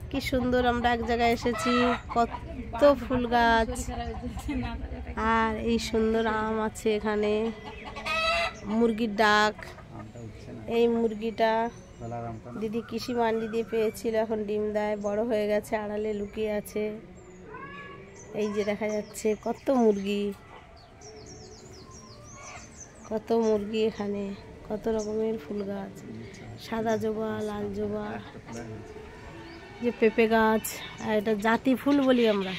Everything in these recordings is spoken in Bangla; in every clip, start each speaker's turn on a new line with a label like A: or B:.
A: কি সুন্দর আমরা এক জায়গায় এসেছি, কত ফুল গাছ আর এই সুন্দর আম আছে এখানে। মুরগির ডাক, এই মুরগিটা দিদি কৃষি মান্ডি দিয়ে পেয়েছিল, এখন ডিম দেয়, বড় হয়ে গেছে, আড়ালে লুকিয়ে আছে। এই যে দেখা যাচ্ছে কত মুরগি, কত মুরগি এখানে, কত রকমের ফুল গাছ, সাদা জবা, লাল জবা, যে পেঁপে গাছ, আর এটা জাতি ফুল বলি আমরা।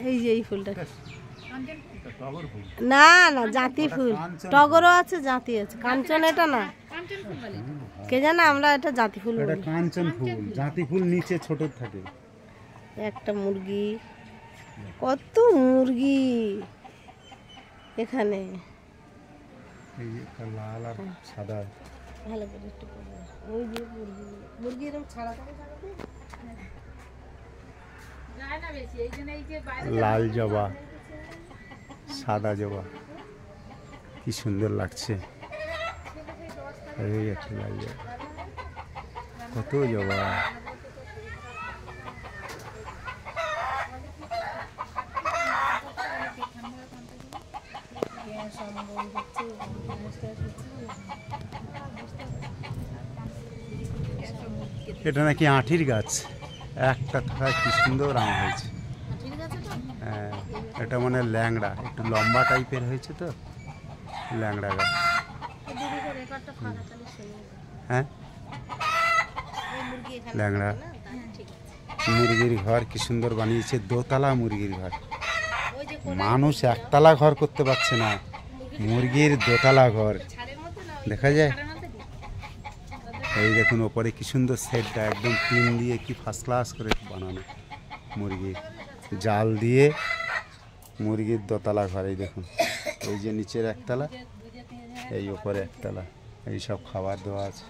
A: এই যে এই ফুলটা না না জাতি ফুল, টগরও আছে, জাতি আছে, কাঞ্চন এটা না, কে জানে, আমরা এটা জাতি ফুল বলি।
B: কাঞ্চন ফুল, জাতি ফুল নিচে ছোট থাকে।
A: একটা মুরগি, কত মুরগি এখানে,
B: লাল আর সাদা।
A: ভালো করে একটু ওই যে মুরগি, মুরগি এরকম ছাড়া থাকে,
B: লাল জবা, সাদা জবা, কি সুন্দর লাগছে। এই একটা লাল জবা, কত জবা। এটা নাকি আঁঠির গাছ, একটা থাকায় কি সুন্দর আম হয়েছে। হ্যাঁ, এটা মানে ল্যাংড়া, একটু লম্বা টাইপের হয়েছে তো, ল্যাংড়া গাছ। হ্যাঁ, ল্যাংড়া মুরগির ঘর কি সুন্দর বানিয়েছে, দোতলা মুরগির ঘর। মানুষ একতলা ঘর করতে পারছে না, মুরগির দোতলা ঘর দেখা যায়। এই দেখুন ওপরে কি সুন্দর সেটটা, একদম টিন দিয়ে কি ফার্স্ট ক্লাস করে বানানো, মুরগির জাল দিয়ে মুরগির দোতলা ঘর। এই দেখুন, এই যে নিচের একতলা, এই ওপরে একতলা, এই সব খাবার দেওয়া আছে।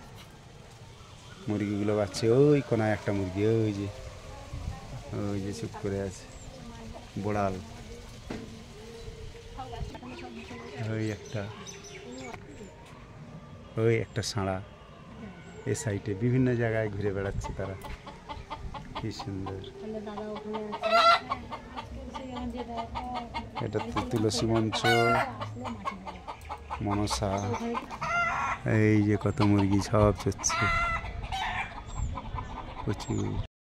B: মুরগিগুলো বাচ্চা, ওই কোনায় একটা মুরগি, ওই যে চুপ করে আছে, বোড়াল, ওই একটা ষাঁড়া এ সাইডে বিভিন্ন জায়গায় ঘুরে বেড়াচ্ছে তারা, কি সুন্দর। এটা তো তুলসী মঞ্চ, মনসা, এই যে কত মুরগি সব চড়ছে প্রচুর।